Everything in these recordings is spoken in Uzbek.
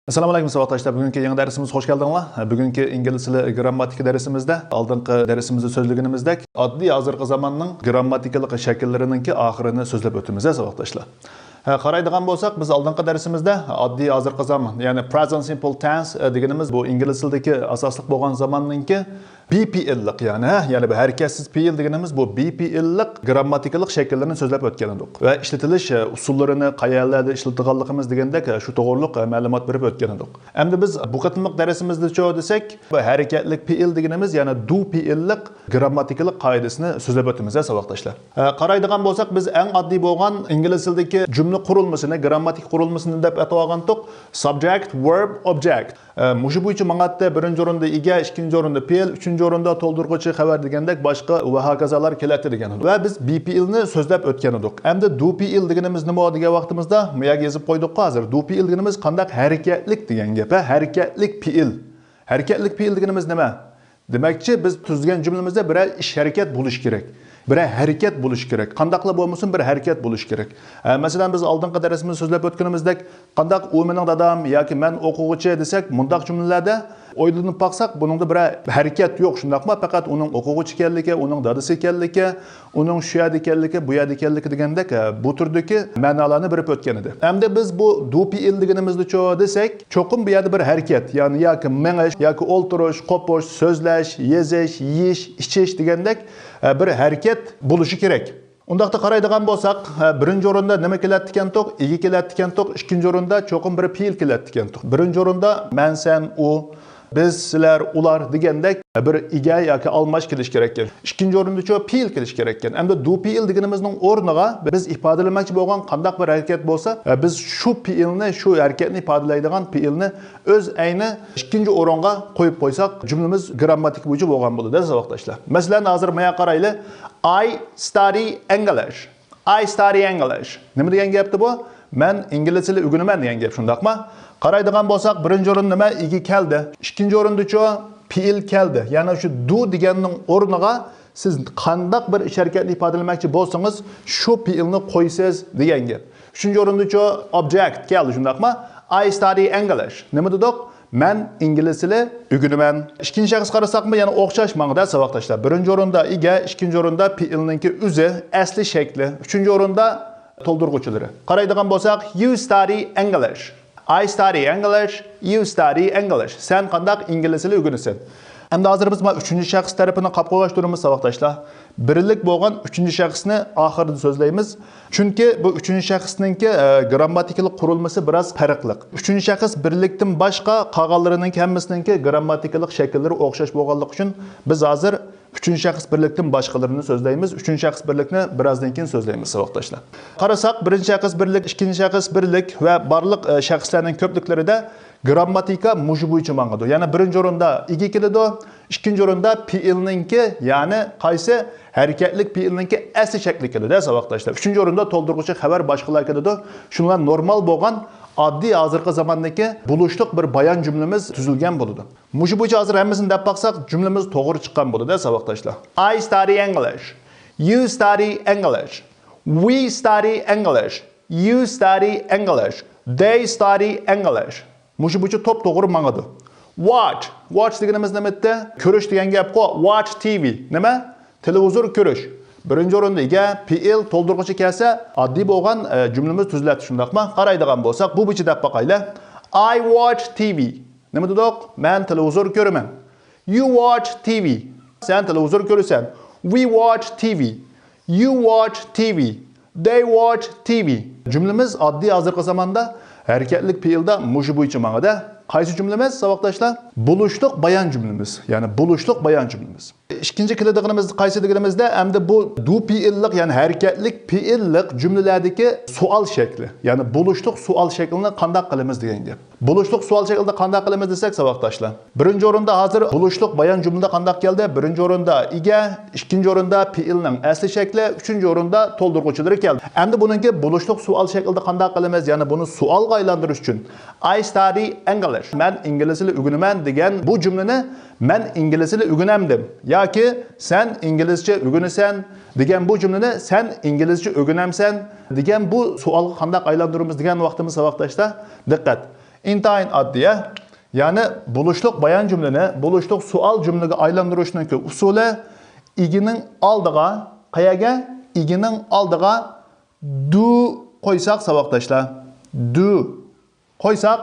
Assalamu alaykum savoqdaşlar. Bugünkü yangi dersimiz hoş geldinglar. Bugünkü ingilizce grammatika dersimizde, aldınqı dersimizde sözlüğünümüzde addiy hozirqi zamanning grammatikalik shakllarininki oxirini so'zlab o'tamiz savoqdaşlar. Qaraydigan bo'lsak, biz aldinqi dersimizde addiy hozirqi zaman, ya'ni present simple tense deganimiz bu ingliz tilidagi asosli bo'lgan zamonninki pېئىللىق ya'ni bu harakatsiz pe'il deganimiz bu pېئىللىق grammatikalik shakllarni so'zlab o'tgan edik. Va ishlatilish usullarini qayerlarda ishlatilganligimiz degandek shu to'g'riliq ma'lumot berib o'tgan edik. Endi biz bu qېتىملىق dersimizda cho'q desak, bu harakatlik pe'il deganimiz ya'ni du pېئىللىق grammatikalik qoidasini so'zlab o'tamiz savoqdaşlar. Qaraydigan bo'lsak, biz eng oddiy bo'lgan ingliz tilidagi jumla qurilmasini, grammatik qurilmasini deb atayotgandik. Subject, verb, object. Mushu bo'yicha maqatda birinchi o'rinda ega, ikkinchi o'rinda pe'il, uchinchi o'rinda to'ldiruvchi xabar degandek boshqa va hokazolar keladi degan edik. Va biz pېئىلni so'zlab o'tgan edik. Endi du pېئىل deganimiz nima degan vaqtimizda muyak yozib qo'ydik hozir. Du pېئىل deganimiz qanday harakatlik degan gap. Harakatlik pېئىل. Harakatlik pېئىل deganimiz nima? Demakchi biz tuzgan jumlamizda bir ish harakat bo'lish kerak. Bir harakat bo'lish kerak. Qandaqla bo'lmasin bir harakat bo'lish kerak. Masalan biz oldingi darsimizni so'zlab o'tganimizdek, qandaq u mening dadam yoki men o'quvchi desak, mundaq jumlalarda o'ylanib baqsak, buningda bir harakat yo'q, shundaqmi? Faqat uning o'quvchi ekanligi, uning dadasi ekanligi, uning shu yerda ekanligi, bu yerda ekanligi degandek bu turdagi ma'nolarni berib o'tgan edi. Endi biz bu du pېئىل deganimizda cho'q desak, cho'qim bu yerda bir harakat, ya'ni yoki menish, yoki o'ltirish, qo'pish, so'zlash, yezish, yeyish, ichish degandek bir harakat bo'lishi kerak. Undaqda qaraydigan bo'lsak, birinchi o'rinda nima keladi ekan to'q, ega keladi ekan to'q, ikkinchi o'rinda cho'qim bir pېئىل keladi ekan to'q. Birinchi o'rinda men, sen, u, biz, sizlar, ular degandek bir ega yoki almash kelish kerak ekan. Ikkinchi o'rinda cho'q pېئىل kelish kerak ekan. Endi du pېئىل deganimizning o'rniga biz ifodalamoqchi bo'lgan qandaq bir harakat bo'lsa, biz shu pېئىلni, shu harakatni ifodalaydigan pېئىلni o'z ayni ikkinchi o'ringa qo'yib qo'ysak, jumlamiz grammatik bo'yicha bo'lgan bo'ladi savoqdaşlar. Masalan, hozir menga qarayli. I study English. I study English. Nima degan gapdi bu? Men ingliz tilini o'rganaman degan gap, shundaqmi? Qaraydigan bo'lsak, birinchi o'rin nima? Ega keldi. Ikkinchi o'rinda-chi pېئىل keldi. Ya'ni shu du deganning o'rniga siz qandaq bir ish harakatni ifodalamoqchi bo'lsangiz, shu pېئىلni qo'ysiz degan gap. Uchinchi o'rinda-chi object keldi, shundaqmi? I study English. Nima dedik? Men ingliz tilini o'rganaman. Ikkinchi shaxs qarasaqmi, yana o'xshash ma'noda savoqdaşlar. Birinchi o'rinda ega, ikkinchi o'rinda pېئىلninki o'zi, asli shakli. Uchinchi o'rinda to'ldiruvchilari. Qaraydigan bo'lsak, you study English. I study English, you study English. Sen qandaq ingliz tilini o'rganasan. Endi hozir biz uchinchi shaxs tarafini qolib qo'yishtiramiz savoqdaşlar. Birlik bo'lgan uchinchi shaxsni oxirida so'zlaymiz. Chunki bu uchinchi shaxsninki grammatikalik qurilmasi biroz farqli. Uchinchi shaxs birlikdan boshqa qolganlarining hammasininki grammatikalik shakllari o'xshash bo'lganligi uchun biz hozir uchinchi shaxs birlikdan boshqalarini so'zlaymiz. Uchinchi shaxs birlikni birozdan keyin so'zlaymiz savoqdaşlar. Qarasak, birinchi shaxs birlik, ikkinchi shaxs birlik va barliq shaxslarning ko'pliklarida grammatika mushu bo'yicha ma'noda. Ya'ni birinchi o'rinda ega keladi, ikkinchi o'rinda pېئىلninki, ya'ni qaysi harakatlik pېئىلninki asli shakli keladi savoqdaşlar. Uchinchi o'rinda to'ldiruvchi xabar boshqalar keladi. Shunlar normal bo'lgan oddiy hozirqi zamondagi bولۇشلۇق bir bayan jumlamiz tuzilgan bo'ladi. Mushu bo'yicha hozir hammasini deb baqsak, jumlamiz to'g'ri chiqqan bo'ladi savoqdaşlar. I study English. You study English. We study English. You study English. They study English. Mushu bo'yicha top to'g'ri ma'noda. Watch deganimiz nima edi? Ko'rish degan gap-ku. Watch TV. Nima? Televizor ko'rish. Birinchi o'rinda ega, pېئىل to'ldiruvchi kelsa, oddiy bo'lgan jumlamiz tuziladi, shundaqmi? Qaraydigan bo'lsak, bu bo'yicha deb baqaylar. I watch TV. Nima dedik? Men televizor ko'raman. You watch TV. Sen televizor ko'rasan. We watch TV. You watch TV. They watch TV. Jumlamiz oddiy hozirgi zamonda harakatlik pېئىلda mushu bo'yicha ma'noda. Qaysi jumlamiz savoqdaşlar? Bولۇشلۇق bayan jumlamiz. Ya'ni bولۇشلۇق bayan jumlamiz. İkinci keladiganimiz qaysi deganimizda, endi bu du pېئىلlik, ya'ni harakatlik pېئىلlik jumlalardagi savoal shakli. Ya'ni bولۇشلۇق savoal shaklini qanday qilamiz degan gap. Bولۇشلۇق savoal shaklida qanday qilamiz desak savoqdaşlar. Birinchi o'rinda hozir bولۇشلۇق bayan jumlada qanday keldi? Birinchi o'rinda ega, ikkinchi o'rinda pېئىلning asli shakli, uchinchi o'rinda to'ldiruvchilari keldi. Endi buningki bولۇشلۇق savoal shaklida qanday qilamiz? Ya'ni buni savolga aylantirish uchun I study English. Men ingliz tilini o'rganaman degan bu jumlani men ingliz tilini o'rganamdim yoki sen ingilizcha o'rganasan degan bu jumlani sen ingilizcha o'rganamsan degan bu savolga qanday aylantiramiz degan vaqtimiz savoqdaşlar. Diqqat. İntayın addiye. Yani buluşluq bayan cümleni, buluşluq sual cümlege aylandırışınınki usulü iginin aldığa, qayaga? İginin aldığa do koysak savoqdaşlar. Do koysak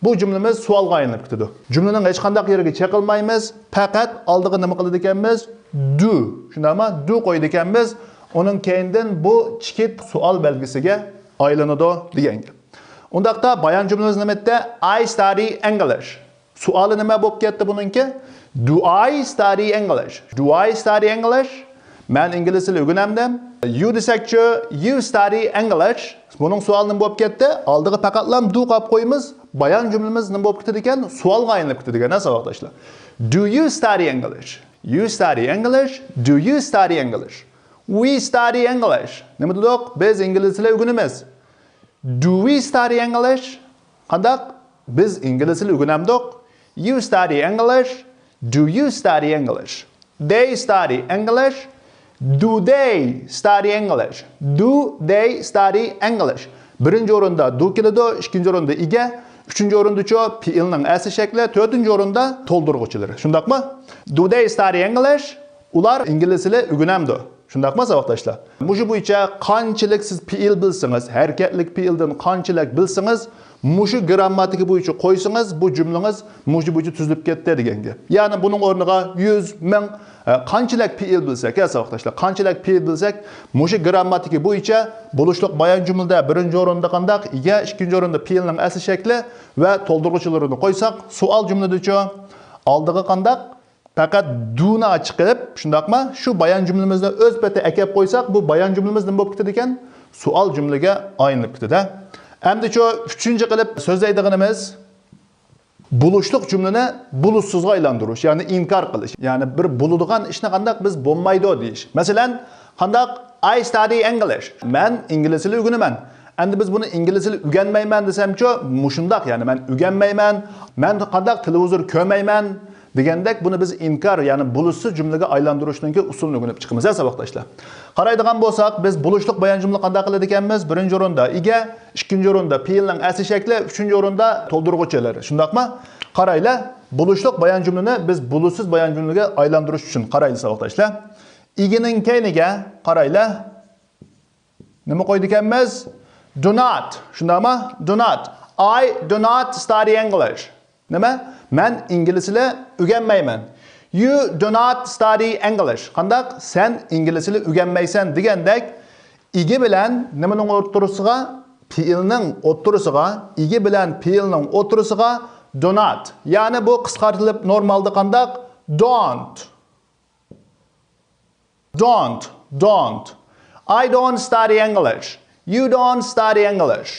bu cümlemiz sualga aylanıp ketadi. Cümlenin hech qanday yeriga chaqilmaymiz, faqat aldığı nima qiladi ekanmiz? Do. Shundaymi? Do qo'ydi ekanmiz. Onun keyindan bu chikit sual belgisiga aylanadi degan gap. Undaqda bayan cümlemiz nima edi? I study English. Suali nima bo'lib ketdi buningki? Do I study English? Do I study English? Men ingliz tili o'rganamdim. You desakchi, you study English. Bunun suali nima bo'lib ketdi? Aldığı faqatlam do qo'yib qo'yamiz. Bayan cümlemiz nima bo'lib ketadi ekan? Sualga aylanib ketadi ekan, savoqdoshlar. Do you study English? You study English? Do you study English? We study English. Nima dedik? Biz ingliz tili o'rganamiz. Do we study English? Qandaq? Biz ingliz tili o'rganamdik. You study English? Do you study English? They study English? Do they study English? Do they study English? Birinci o'rinda do keladi, ikkinchi o'rinda ega, uchinchi o'rinda pey'ilning asl shakli, to'rtinchi o'rinda to'ldiruvchilari. Shundaqmi? Do they study English? Ular ingliz tili o'rganamdi. Shundaqmi savoqdoshlar? Mushu bo'yicha qanchalik siz pey'il bilsangiz, harakatlik pey'ildan qanchalik bilsangiz, mushu grammatika bo'yicha qo'ysangiz, bu jumlangiz mushu bo'yicha tuzilib ketdi degan gap. Ya'ni buning o'rniga 100 ming qanchalik pey'il bilsak, savoqdoshlar, qanchalik pey'il bilsak, mushu grammatika bo'yicha bo'lishliq bayan jumlada birinchi o'rinda qandaq, ega, ikkinchi o'rinda pey'ilning asl shakli va to'ldiruvchilarini qo'ysak, sual jumladacha oldiga qandaq faqat do'ni chiqib, shundaqmi? Shu bayan jumlamizni o'z pati akab qo'ysak, bu bayan jumlamiz nima bo'lib ketadi ekan? Sual jumlaga aylanib ketadi. Endi shu uchinchi qilib so'zlaydiganimiz buluşluq cümleni bulussizga aylantirish, ya'ni inkor qilish. Ya'ni bir bo'ladigan ishni qandaq biz bo'lmaydi deyish. Masalan, qandaq I study English. Men ingliz tili o'rganaman. Endi biz buni ingliz tili o'rganmayman desamchi, mushundaq, ya'ni men o'rganmayman, men qandaq televizor ko'rmayman degandek buni biz inkor, ya'ni bulussiz jumlaga aylantirishning usulini o'rganib chiqamiz, savoqdoshlar. Qaraydigan bo'lsak, biz buluşluq bayan jumla qanday qiladi ekanmiz? Birinchi o'rinda ega, ikkinchi o'rinda pey'ilning asl shakli, uchinchi o'rinda to'ldiruvchilari. Shundaqmi? Qaraylar, buluşluq bayan jumlani biz bulussiz bayan jumlaga aylantirish uchun qaraylik savoqdoshlar. Igining keyniga qaraylar. Nima qo'ydik ekanmiz? Do not. Shundaqmi? Do not. I do not study English. Nima? Men ingliz tili o'rganmayman. You do not study English. Qandaq? Sen ingliz tili o'rganmaysan degandek, igi bilan nimaning o'rtasiga? Pey'ilning o'rtasiga, igi bilan pey'ilning o'rtasiga do not. Ya'ni bu qisqartirilib normalda qandaq? Don't. Don't. Don't. I don't study English. You don't study English.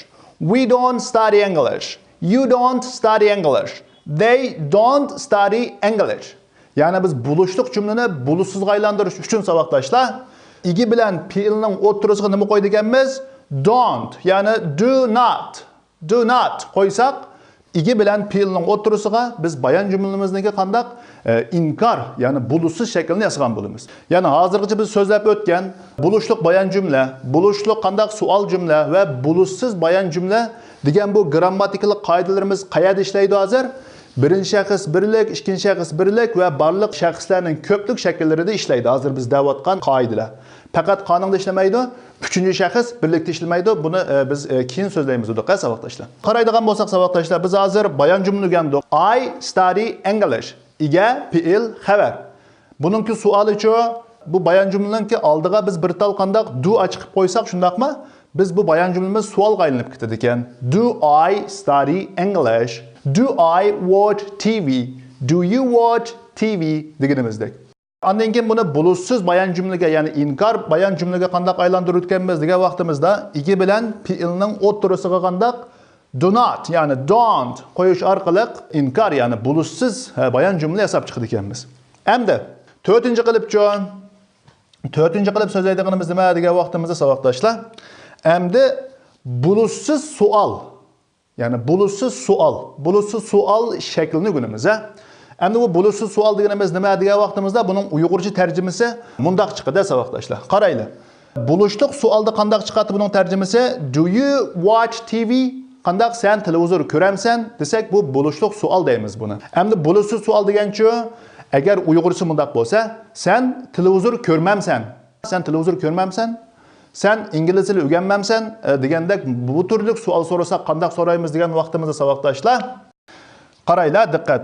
We don't study English. You don't study English. They don't study English. Yani biz buluşluq cümleni bulussizga aylantirish uchun savoqdoshlar, igi bilan pey'ilning o'rtasiga nima qo'ydik ekanmiz? Don't, yani do not. Do not qo'ysak, igi bilan pey'ilning o'rtasiga biz bayan jumlamizniki qandaq inkor, yani bulussiz shaklni yasagan bo'lamiz. Yani hozirgacha biz so'zlab o'tgan buluşluq bayan jumla, buluşluq qandaq sual jumla va bulussiz bayan jumla degan bu grammatikalik qoidalarimiz qayerda ishlaydi hozir? Birinchi shaxs birlik, ikkinchi shaxs birlik va barliq shaxslarning ko'plik shakllarida ishlaydi. Hozir biz davatgan qoidalar. Faqat qonunda ishlamaydi, uchinchi shaxs birlikda ishlamaydi. Buni biz keyin so'zlaymiz dedi, savoqdoshlar. Qaraydigan bo'lsak savoqdoshlar, biz hozir bayan jumla o'rgandik. I study English. Iga pey'il xabar. Buningki suolichi bu bayan jumlaningki oldiga biz bir tal qandaq do chiqib qo'ysak, shundaqmi? Biz bu bayan jumlamiz savolga aylanib ketadi ekan. Do I study English? Do I watch TV? Do you watch TV deganimizdek. Ondan keyin buni bulussiz bayan jumlaga, ya'ni inkor bayan jumlaga qandaq aylantirib o'tganmiz degan vaqtimizda igi bilan pey'ilning o'rtasiga qandaq do not, ya'ni don't qo'yish orqali inkor, ya'ni bulussiz bayan jumla yasab chiqdi ekanmiz. Endi to'rtinchi qilib so'zlaydiganimiz nima degan vaqtimizda savoqdoshlar? Endi bulussiz sual, ya'ni bulussiz sual shaklini o'rganamiz. Endi bu bulussiz sual deganimiz nima degan vaqtimizda buning uyg'urcha tarjimasi mundaq chiqadi savoqdoshlar. Qaraylar. Buluşluq sualda qandaq chiqadi buning tarjimasi? Do you watch TV? Qandaq sen televizor ko'ramsan desak bu bo'lۇشلۇق sual deymiz buni. Endi bo'lۇشsىz sual deganchi, agar Uyg'urcha mundaq bo'lsa, sen televizor ko'rmamsan. Sen televizor ko'rmamsan. Sen ingliz tili o'rganmamsan degandek bu turli sual so'rasak qandaq so'raymiz degan vaqtimizda savoqdoshlar. Qaraylar, diqqat.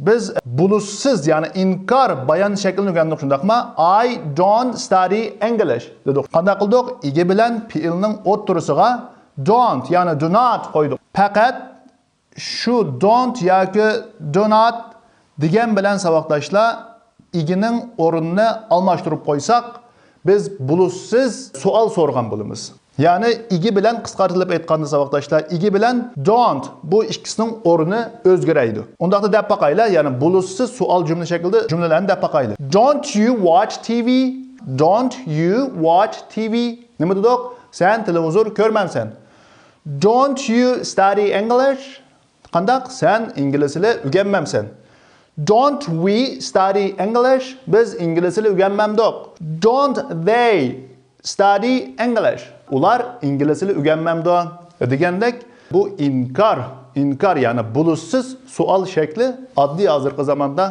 Biz bo'lۇشsىz, ya'ni inkor bayon shaklini o'rgandik shundaqmi? I don't study English dedik. Qanday qildik? Igi bilan fe'ilning o'ttirisiga don't, ya'ni do not qo'ydik. Faqat shu don't yoki do not degan bilan savoqdoshlar igining o'rnini almashtirib qo'ysak, biz bo'lۇشsىz sual so'rgan bo'lamiz. Ya'ni igi bilan qisqartirib aytganda savoqdoshlar, igi bilan don't bu ikkisining o'rni o'zgaraydi. Undaqda deb baqaylar, ya'ni bo'lۇشsىz sual jumla shaklida jumlalarni deb baqaylar. Don't you watch TV? Don't you watch TV? Nima dedik? Sen televizor ko'rmamsan. Don't you study English? Qandaq? Sen ingliz tili o'rganmamsan. Don't we study English? Biz ingliz tili o'rganmamdik. Don't they study English? Ular ingliz tili o'rganmamdi degandek bu inkor ya'ni bo'lۇشsىz sual shakli oddiy hozirgi zamonda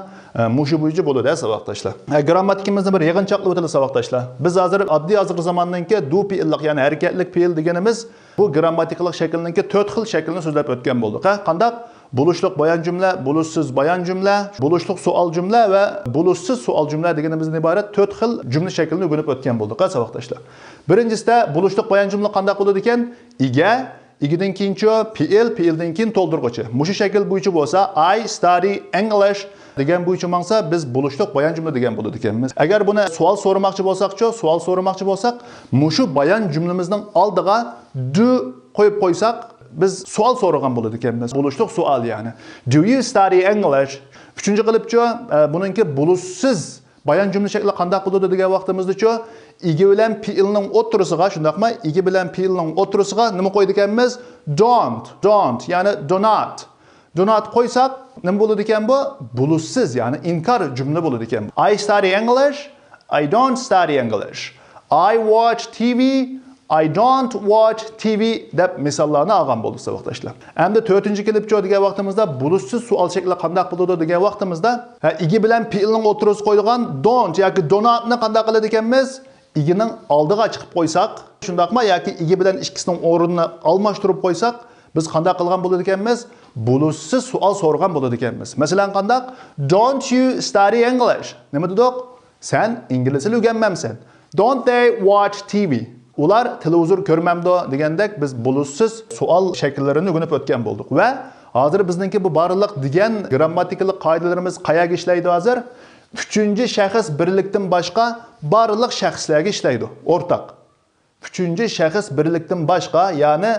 mushu bo'yicha bo'ladi savoqdoshlar. Grammatikamizni bir yig'inchoqlab o'tamiz savoqdoshlar. Biz hozirgi zamondanki du peyillik ya'ni harakatlik peyil deganimiz bu grammatikalik shaklninki 4 xil shaklni so'zlab o'tgan bo'ldik. Qandaq? Bo'lۇشلۇق bayon jumla, bo'lۇشsىz bayon jumla, bo'lۇشلۇق sual jumla va bo'lۇشsىz sual jumla deganimizdan iborat 4 xil jumla shaklini o'rganib o'tgan bo'ldik savoqdoshlar. Birinchisida bo'lۇشلۇق bayon jumla qanday bo'ladi ekan? Igidan keyinchi fe'ildan keyin to'ldirg'uchi. Mushu shakl bo'yicha bo'lsa I study English degan bo'yicha mangsa biz bo'lۇشلۇق bayon jumla degan bo'ladi ekanmiz. Agar buni sual so'ramoqchi bo'lsak, mushu bayon jumlamizning oldiga do qo'yib qo'ysak, biz sual so'ragan bo'ladi ekanmiz. Bo'lۇشلۇق sual ya'ni. Do you study English? Uchinchi qilibchi buningki bo'lۇشsىz bayon jumla shakli qanday bo'ladi degan vaqtimizda-chi, igi bilan fe'ilning o'ttirisiga, shundaqmi? Igi bilan fe'ilning o'ttirisiga nima qo'ydik ekanmiz? Don't, ya'ni do not qo'ysak, nima bo'ladi ekan bu? Bo'lۇشsىz, ya'ni inkor jumla bo'ladi ekan. I study English, I don't study English. I watch TV, I don't watch TV deb misollarni olgan bo'ldik savoqdoshlar. Endi 4-chi kelibchi degan vaqtimizda bo'lۇشsىz sual shakli qanday bo'ladi degan vaqtimizda igi bilan fe'ilning o'ttirisi qo'yilgan don't yoki do notni qanday qiladi ekanmiz? Igining oldiga chiqib qo'ysak, shundaqmi? Yoki igi bilan ikkisining o'rnini almashtirib qo'ysak, biz qanday qilgan bo'ladi ekanmiz? Bo'lۇشsىz sual so'rgan bo'ladi ekanmiz. Masalan, qandaq? Don't you study English? Nima dedik? Sen ingliz tili o'rganmamsan. Don't they watch TV? Ular televizor ko'rmamdi degandek biz bo'lۇشsىz sual shakllarini o'rganib o'tgan bo'ldik va hozir bizningki bu barliq degan grammatikalik qoidalarimiz qayerga ishlaydi hozir? 3-chi shaxs birlikdan boshqa barliq shaxslarga ishlaydi, o'rtaq. 3-chi shaxs birlikdan boshqa, ya'ni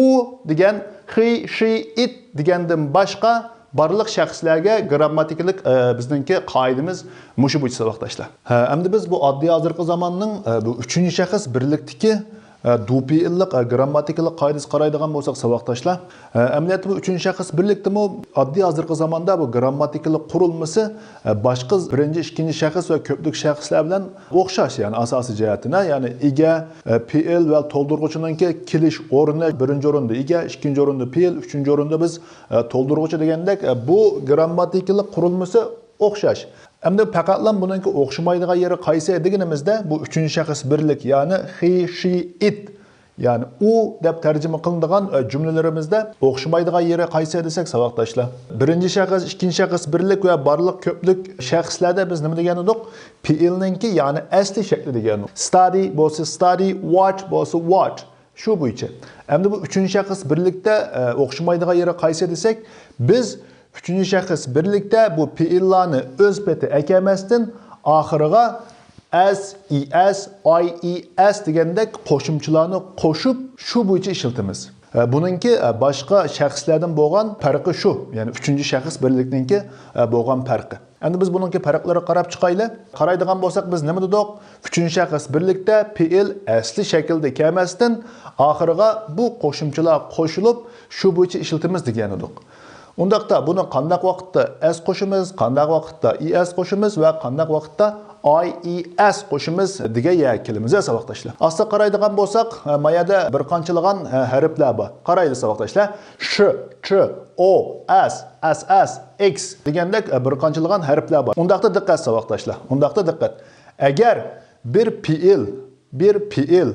u degan he, she, it degandan boshqa barliq shaxslarga grammatikalik bizningki qoidamiz mushu bo'yicha savoqdoshlar. Endi biz bu oddiy hozirgi zamonning bu 3-chi shaxs birlikdagi du peyillik grammatikalik qoidasi qaraydigan bo'lsak savoqdoshlar, amaliyotda bu 3-chi shaxs birlikdimi oddiy hozirgi zamonda bu grammatikalik qurilmasi boshqa 1-chi, 2-chi shaxs va ko'plik shaxslar bilan o'xshash, ya'ni asosiy jihatini, ya'ni ega, fe'il va to'ldiruvchininki kelish o'rni 1-chi o'rinda ega, 2-chi o'rinda fe'il, 3-chi o'rinda biz to'ldiruvchi degandek bu grammatikalik qurilmasi o'xshash. Endi faqatlam buningki o'xshamaydigan yeri qaysi deganimizda bu 3-chi shaxs birlik, ya'ni he, she, it, ya'ni u deb tarjima qilinadigan jumlalarimizda o'xshamaydigan yeri qaysi desak savoqdoshlar. 1-chi shaxs, 2-chi shaxs birlik va barliq ko'plik shaxslarda biz nima degan edik? Fe'ilninki, ya'ni asli shakli degan. Study bo'lsa study, watch bo'lsa watch. Shu bo'yicha. Endi bu 3-chi shaxs birlikda o'xshamaydigan yeri qaysi desak, biz 3-chi shaxs birlikda bu fe'illarni o'z peti akamasdan oxiriga as, es, ies degandek qo'shimchalarni qo'shib shu bo'yicha ishlatamiz. Buningki boshqa shaxslardan bo'lgan farqi shu, ya'ni 3-chi shaxs birlikninki bo'lgan farqi. Endi biz buningki farqlariga qarab chiqaylik. Qaraydigan bo'lsak biz nima dedik? 3-chi shaxs birlikda fe'il asli shaklda kelmasdan oxiriga bu qo'shimchalar qo'shilib shu bo'yicha ishlatamiz degan edik. Undaqda buni qandaq vaqtda s qo'shimiz, qandaq vaqtda es qo'shimiz va qandaq vaqtda IES qo'shimiz degan kelimiz savoqdoshlar. Asli qaraydigan bo'lsak, mayada bir qanchalagan harflar bor. Qarayli savoqdoshlar. Sh, Ch, O, S, SS, X degandek bir qanchalagan harflar bor. Undaqda diqqat savoqdoshlar. Undaqda diqqat. Agar bir fiil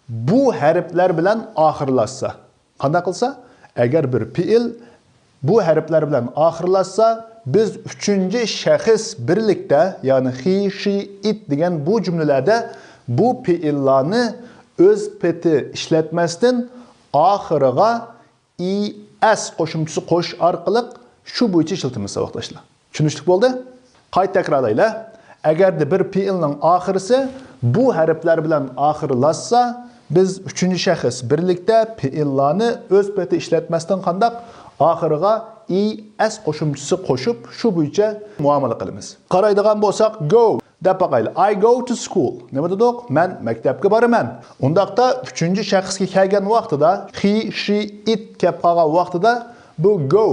bu harflar bilan oxirlashsa, qanday qilsa? Agar bir fiil bu harflar bilan oxirlashsa, biz üçüncü şəxs birlikdə, yəni he, she, it degan bu cümlələrdə bu pe'illarni öz peti işlətməsdən axırığa es qoşumçusu qoş arqılıq şu boyunca işlətimiz savoqdaşlar. Tushunishlik bo'ldi? Qayta takrorlaylar. Agarda bir pe'ilning oxirisi bu harflar bilan oxirlashsa, biz üçüncü şəxs birlikdə pe'illarni öz peti işlətməsdən qandaq axırığa es qo'shimchisi qo'shib shu bo'yicha muomala qilamiz. Qaraydigan bo'lsak, go deb baqayli. I go to school. Nima dedik? Men maktabga boraman. Undaqda uchinchi shaxsga kelgan vaqtida he, she, it kelib qolgan vaqtida bu go.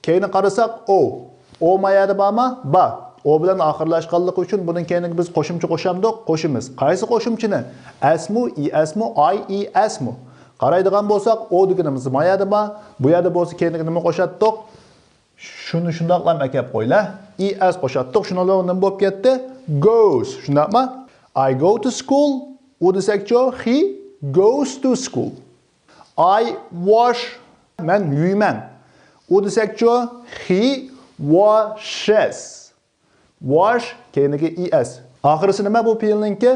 Keyin qarasak o mayada bormi? Bor. O bilan oxirlashganligi uchun buning keyiniga biz qo'shimcha qo'shamdik, qo'shimiz. Qaysi qo'shimchini? Asmu, esmu, iesmu. Qaraydigan bo'lsak, o deganimiz mayada bor. Bu yerda bo'lsa keyiniga nima qo'shatdik? Shuni shundoqlam akab qo'ylar. Es qo'shatdik. Shunalar nima bo'lib ketdi? Goes. Shundaqmi? I go to school. U desakcho, he goes to school. I wash. Men yuyman. U desakcho, he washes. Wash keyiniga es. Oxirisi nima bu fe'lninki?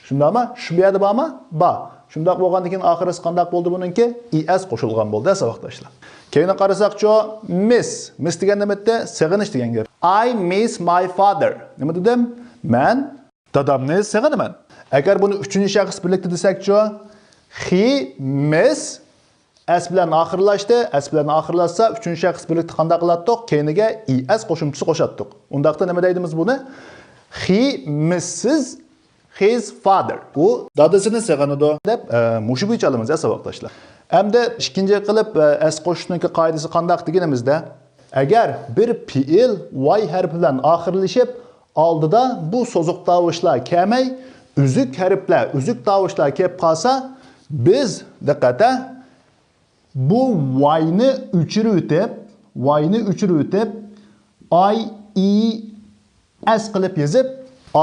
Shundaqmi? Shu bu yerda bormi? Bor. Shundaq bo'lgandan keyin oxirisi qanday bo'ldi buningki? Es qo'shilgan bo'ldi savoqdoshlar. Keyin qarasaqcho miss degan nima edi? Sig'inish degan gap. I miss my father. Nima dedim? Men dadamni sig'inaman. Agar buni uchinchi shaxs birlikda desakcho he miss s bilan oxirlashdi. S bilan oxirlashsa uchinchi shaxs birlikda qanday qilatdik? Keyiniga es qo'shimchisi qo'shatdik. Undaqda nima deymiz buni? He misses his father. U dadasini sig'inadi deb mushu bo'yicha olamiz savoqdoshlar. Hamda ikkinchi qilib s qo'shishning qoidasi qandaq deganimizda, agar bir fiil y harfi bilan oxirlashib, oldida bu so'ziq tovushlar kelmay, uzuk harflar, uzuk tovushlar kelib qolsa, biz diqqatda bu y'ni o'chirib o'tib, s qilib yozib,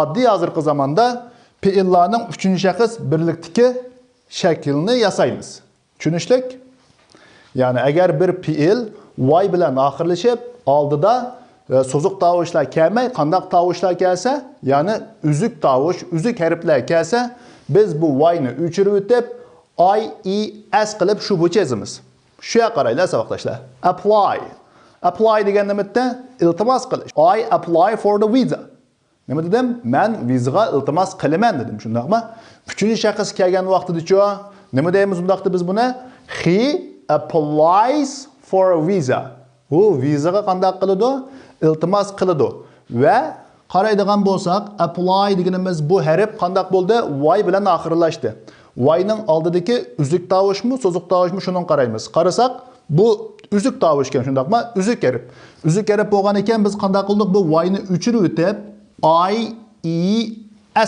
oddiy hozirqi zamonda fiillarning uchinchi shaxs birlikdagi shaklini yasaymiz. Tushunishlik? Ya'ni agar bir fiil y bilan oxirlashib, oldida so'ziq tovushlar kelmay, qandaq tovushlar kelsa, ya'ni uzuk tovush, uzuk harflar kelsa, biz bu y'ni o'chirib o'tib, s qilib shu bo'yicha yozamiz. Shuya qaraylar savoqdoshlar. Apply degan nima edi? Iltimos qilish. I apply for the visa. Nima dedim? Men vizaga iltimos qilaman dedim, shundaqmi? Uchinchi shaxs kelgan vaqtida-chi, nima deymiz undaqda biz buni? He applies for a visa. U vizaga qanday qiladi? Iltimos qiladi. Va qaraydigan bo'lsak, apply deganimiz bu harf qanday bo'ldi? Y bilan oxirlashdi. Y'ning oldidagi uzuk tovushmi, so'ziq tovushmi shuni qaraymiz. Qarasak, bu uzuk tovush ekan, shundaqmi? Uzuk harf. Uzuk harf bo'lgan ekan, biz qanday qildik? Bu y'ni o'chirib o'tib,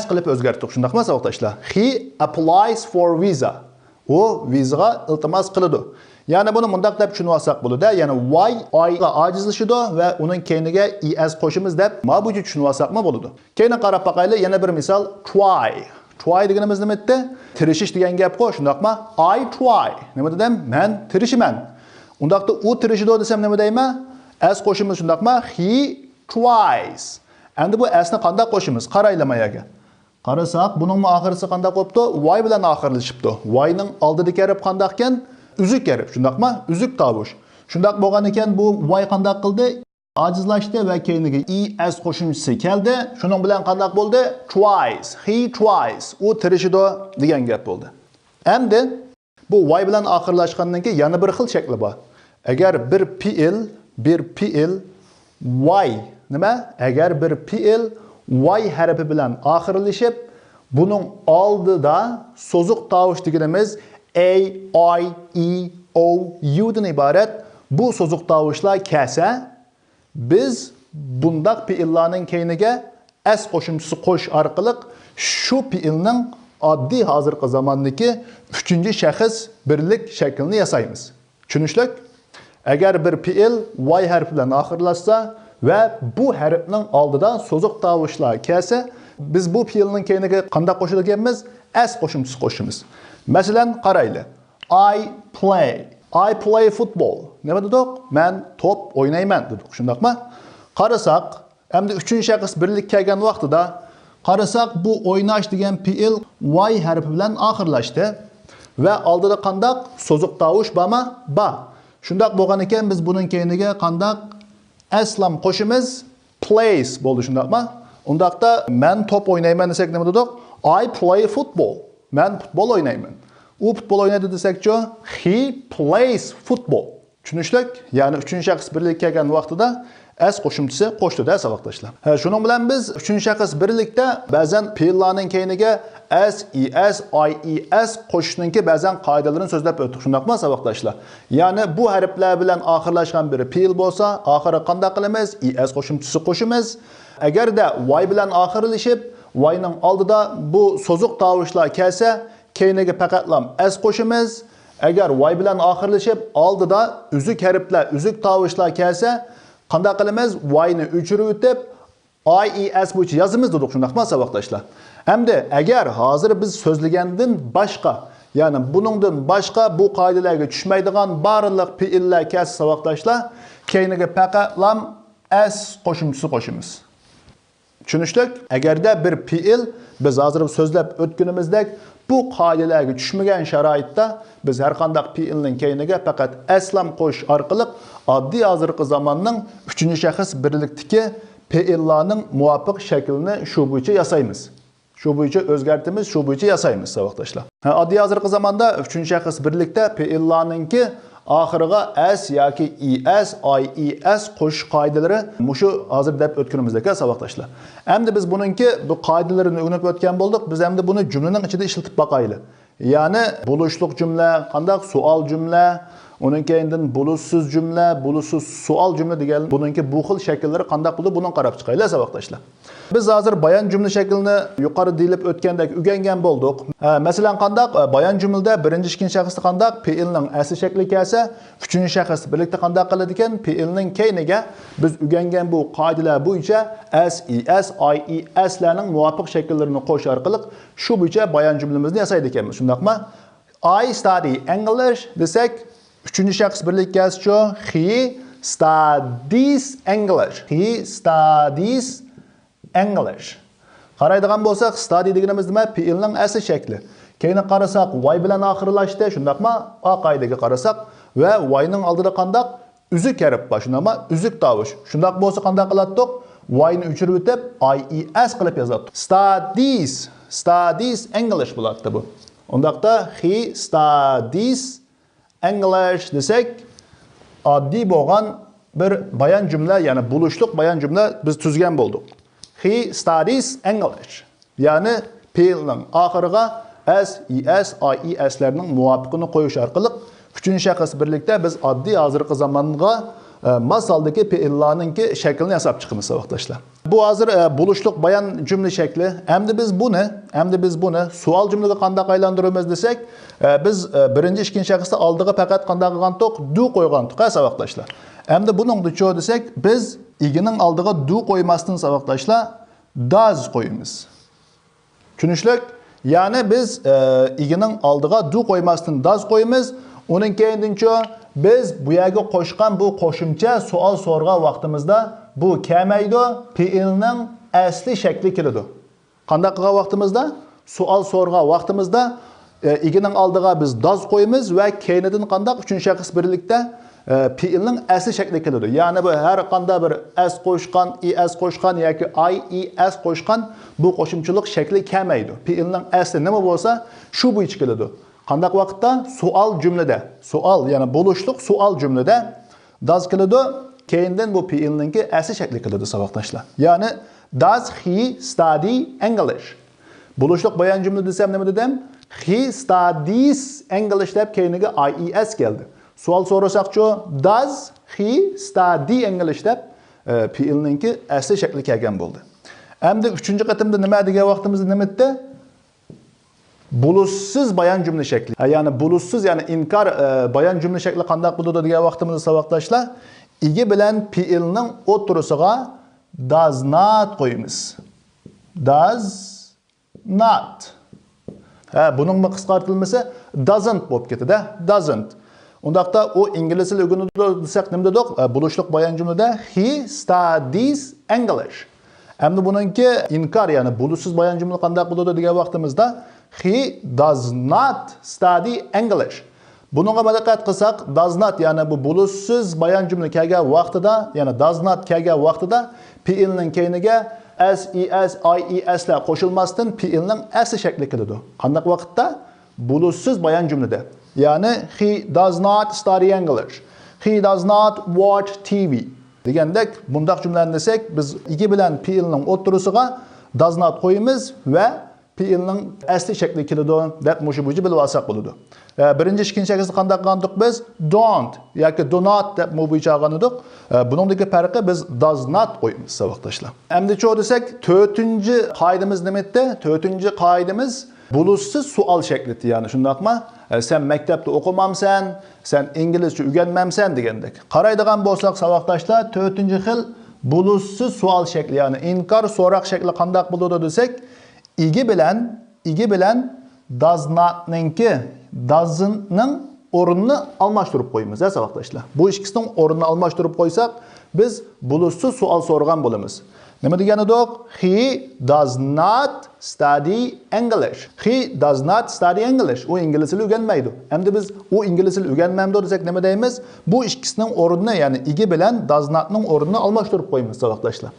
s qilib o'zgartirdik, shundaqmi savoqdoshlar? He applies for visa. U vizaga iltimos qiladi. Ya'ni buni mundaq deb tushunib olsak bo'ladi. Ya'ni y ga ojizlashidi va uning keyiniga es qo'shimiz deb ma'buji tushunib olsakmi bo'ladi. Keyin qarab boqaylik, yana bir misol try. Try deganimiz nima edi? Tirishish degan gap-ku, shundaqmi? I try. Nima dedim? Men tirishiman. Undaqda u tirishidi desam nima deyman? S qo'shimiz shundaqmi? He tries. Endi bu s'ni qanday qo'shimiz? Qaraylamayga. Qarasak, buning oxirisi qanday bo'libdi? Y bilan oxirlashibdi. Y'ning oldidagi harf qanday ekan? Uzuk harf, shundaqmi? Uzuk tovush. Shundaq bo'lgan ekan, bu y qanday qildi? Ojizlashdi va keyiniga es qo'shimchisi keldi. Shuning bilan qanday bo'ldi? Tries. He tries. U tirishidi degan gap bo'ldi. Endi bu y bilan oxirlashgandan keyin yana bir xil shakli bor. Agar bir fiil y nima? Agar bir fiil y harfi bilan oxirlashib, buning oldida so'ziq tovush deganimiz a, I, e, o, u dan iborat bu so'ziq tovushlar kelsa, biz bundaq fiillarning keyiniga as qo'shimchasi qo'sh arqılıq shu fiilning oddiy hozirgi zamondagi 3-shaxs birlik shaklini yasaymiz. Tushunishlik? Agar bir fiil y harfi bilan oxirlashsa va bu harfning oldida so'ziq tovushlar kelsa, biz bu fiilning keyiniga qanday qo'shilganmiz? As qo'shimchasi qo'shimiz. Masalan, qarayli. I play football. Nima dedik? Men top o'ynayman dedik. Shundaqmi? Qarasak, endi 3-shaxs birlik kelgan vaqtida qarasak bu o'ynash degan fiil y harfi bilan oxirlashdi va oldida qandaq so'ziq tovush bormi? Bor. Shundaq bo'lgan ekan biz buning keyiniga qandaq aslam qo'shimiz plays bo'ldi, shundaqmi? Undaqda men top o'ynayman desak nima dedik? I play football. Men futbol o'ynayman. U futbol o'ynaydi desakchi, he plays football. Tushunishlik? Ya'ni 3-shaxs birlik kelgan vaqtida as qo'shimchasi qo'shdi-da savoqdoshlar. Shuning bilan biz 3-shaxs birlikda ba'zan fe'illarning keyiniga as, es, ies qo'shishninki ba'zan qoidalarini so'zlab o'tdik. Shundaqmi savoqdoshlar? Ya'ni bu harflar bilan oxirlashgan bir fe'il bo'lsa, oxiri qanday qilamiz? Es qo'shimchasi qo'shimiz. Agarda y bilan oxirlashib, y ning oldida bu so'ziq tovushlar kelsa, keyiniga faqatlam as qo'shimiz. Agar y bilan oxirlashib, oldida uzuk harflar, uzuk tovushlar kelsa, qanday qilamiz? Y ni o'chirib o'tib, ies bo'yicha yozamiz dedik, shundaqmi savoqdoshlar? Hamda agar hozir biz so'zlagandan boshqa, ya'ni buningdan boshqa bu qoidalarga tushmaydigan barliq fe'illar kelsa savoqdoshlar, keyiniga faqatlam as qo'shimchasi qo'shimiz. Tushunishlik? Agarda bir fe'il biz hozir so'zlab o'tganimizdek bu qoidalarga tushmagan sharoitda biz har qanday fe'ilning keyiniga faqat aslam qo'sh arqılıq oddiy hozirgi zamonning 3-shaxs birlikdagi fe'illarning muvofiq shaklini shu bo'yicha yasaymiz. Shu bo'yicha o'zgartimiz, shu bo'yicha yasaymiz savoqdoshlar. Oddiy hozirgi zamonda 3-shaxs birlikda fe'illarningki oxiriga as yoki es, ies qo'shish qoidalari mushu hozir deb o'tganimizdek savoqdoshlar. Endi biz buningki bu qoidalarini o'rganib o'tgan bo'ldik. Biz endi buni jumlaning ichida ishlatib boqayli. Ya'ni bo'luşluq jumla, qandaq sual jumla, uning keyindan bolushsiz jumla, bolushsiz sual jumla degan buningki bu xil shakllari qandaq bo'ldi, buni qarab chiqaylik savoqdoshlar. Biz hozir bayan jumla shaklini yuqori deyilib o'tgandek o'rgangan bo'ldik. Masalan, qandaq bayan jumlada birinchi, ikkinchi shaxsda qandaq fe'ilning asli shakli kelsa, 3-shaxs birlikda qandaq qiladi ekan, fe'ilning keyiniga biz o'rgangan bu qoidalar bo'yicha as, es, ieslarning muvofiq shakllarini qo'shish orqali shu bo'yicha bayan jumlamizni yasaydi ekanmiz. Shundaqmi? I study English desak, 3-shaxs birlik kelsa, he studies English. He studies English. Qaraydigan bo'lsak, study deganimiz nima? Fe'ilning asli shakli. Keyin qarasak, y bilan oxirlashdi, shundaqmi? A qoidaga qarasak va y ning oldida qandaq uzuk harf bor, shundaqmi? Uzuk tovush. Shundaq bo'lsa qanday qilatdik? Y ni o'chirib o'tib, ies qilib yozatdik. Studies English bo'ladi bu. Undaqda he studies English desak, oddiy bo'lgan bir bayan jumla, ya'ni bo'luşluq bayan jumla biz tuzgan bo'ldik. He studies English. Ya'ni fe'ilning oxiriga as, es, ieslarning muvofiqini qo'yish orqali 3-shaxs birlikda biz oddiy hozirgi zamonga masaldagi fe'illarningki shaklini yasab chiqamiz savoqdoshlar. Bu hozir bo'luşluq bayan jumla shakli. Endi biz buni sual jumlaga qanday aylantiramiz desak, biz birinchi, ikkinchi shaxsda oldiga faqat qanday qilgandik? Du qo'ygandik savoqdoshlar. Endi buningda cho desak, biz igining oldiga du qo'ymasdan savoqdoshlar does qo'yamiz. Tushunishlik? Ya'ni biz igining oldiga du qo'ymasdan does qo'yamiz. Uning keyindan-cho biz bu yerga qo'shgan bu qo'shimcha savol so'rgan vaqtimizda bu kelmaydi, fe'ilning asli shakli keladi. Qanday qilgan vaqtimizda? Savol so'rgan vaqtimizda igining oldiga biz does qo'yamiz va keyinidan qanday 3-shaxs birlikda fe'ilning asli shakli keladi. Ya'ni bu har qanday bir as qo'shgan, es qo'shgan yoki ies qo'shgan bu qo'shimchilik shakli kelmaydi. Fe'ilning asli nima bo'lsa, shu bo'yicha keladi. Qanday vaqtda? Sual jumlada. Sual, ya'ni bo'luşluq sual jumlada does keladi, keyindan bu fe'ilningki asli shakli keladi savoqdoshlar. Ya'ni does he study English? Bo'luşluq bayan jumla desam nima dedim? He studies English deb keyiniga ies keldi. Sual so'rasaqchi, does he study English deb fe'ilningki asli shakli kelgan bo'ldi. Endi 3-cü qatımda nima degan vaqtimizda nima etdi? Bolushsız bayan cümle şekli. Yani bolushsız yani inkar bayan cümle şekli qandaq bo'ladi degan vaqtimizda savoqdoshlar, igi bilan pe'ilning o'tirisiga does not qo'yamiz. Does not. Bunun qisqartirilmasi doesn't bo'lib ketadi. Doesn't. Undaqda o ingliz tili o'rganuvchida desak nima dedik? Bolushluq bayan jumlada he studies English. Endi buningki inkar yani bolushsiz bayan jumla qandaq bo'ladi degan vaqtimizda he does not study English. Bununla diqqat qilsak does not yani bu bolushsiz bayan jumla kelgan vaqtida, yani does not kelgan vaqtida pe'ilning keyniga s, es, ies lar qo'shilmasdan pe'ilning asli shakli keladi. Qandaq vaqtda? Bolushsiz bayan jumlada. Yani he does not study English. He does not watch TV. Degandek bundaq jumlalarni desak, biz igi bilan pe'ilning o'tirisiga does not qo'yamiz va pe'ilning asli shakli keladi deb mushu bo'yicha bilib olsak bo'ladi. Birinchi, ikkinchi shaklni qanday qilgandik biz? Don't yoki do not deb bu bo'yicha olgandik. Buningdagi farqi biz does not qo'yamiz savoqdoshlar. Endi cho desak, 4-chi qoidamiz nima edi? 4-chi qoidamiz bolushsiz savol shakliti, ya'ni shundaqmi? Sen maktabda o'qimamsan, sen inglizcha o'rganmamsan degandek. Qaraydigan bo'lsak savoqdoshlar, 4-chi xil bolushsiz savol shakli, ya'ni inkor so'roq shakli qanday bo'ladi desak, igi bilan does not'ninki doesn'ning o'rnini almashtirib qo'yamiz, savoqdoshlar. Bu ikkisining o'rnini almashtirib qo'ysak, biz bolushsiz savol so'ragan bo'lamiz. Nima degani edik? He does not study English. He does not study English. U ingliz tili o'rganmaydi. Endi biz u ingliz tili o'rganmaydi desak nima deymiz? Bu ikkisining o'rnini, ya'ni igi bilan does not'ning o'rnini almashtirib qo'yamiz, savoqdoshlar.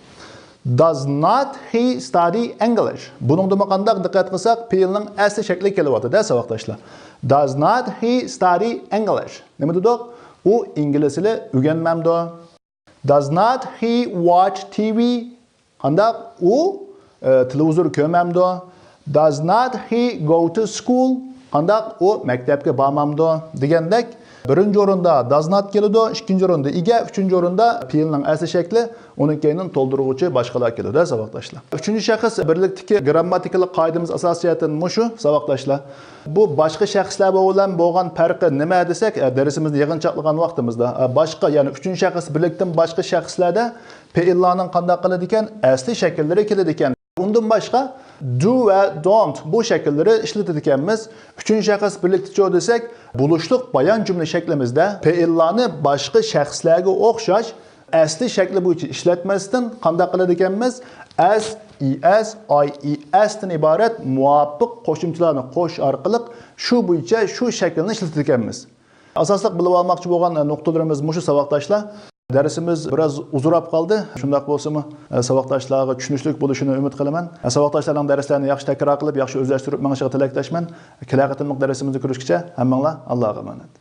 Does not he study English? Buning nima qandaq diqqat qilsak, pe'ilning asli shakli kelyapti, savoqdoshlar. Does not he study English? Nima dedik? U ingliz tili o'rganmaydi. Does not he watch TV? Qandaq u televizor ko'rmaydi. Does not he go to school? Qandaq u maktabga bormaydi degandek, birinchi o'rinda does not keladi, ikkinchi o'rinda ega, uchinchi o'rinda pe'ilning asli shakli, uning keyin to'ldiruvchi boshqalar keladi, savoqdoshlar. Uchinchi shaxs birlikdagi grammatikalik qoidamiz asosiyatan mushu, savoqdoshlar. Bu boshqa shaxslar bilan bo'lgan farqi nima desak, darsimizni yig'inchoqlagan vaqtimizda boshqa, ya'ni uchinchi shaxs birlikdan boshqa shaxslarda pe'illarning qanday qiladi ekan, asli shakllari keladi ekan. Bundan boshqa do va don't bu shakllari ishlatar ekanmiz. Uchinchi shaxs birlikda desak, bolushluq bayan jumla shaklimizda pe'illarni boshqa shaxslarga o'xshash asli shakli bo'yicha ishlatmasdan qanday qiladi ekanmiz? As, es, ies dan iborat muvofiq qo'shimchalarni qo'sh orqali shu bo'yicha shu shaklni ishlatar ekanmiz. Asosliq bilib olmoqchi bo'lgan nuqtalarimiz mushu savoqdoshlar. Darsimiz biraz uzurab qoldi. Shundaq bo'lsa-mu, savoqdoshlarga tushunishlik bo'lishini umid qilaman. Savoqdoshlarning darslarini yaxshi takror qilib, yaxshi o'zlashtirib, menga tilakdoshman. Kelajak qatımliq darsimizda ko'rishguncha hammanglar Allohga omonat.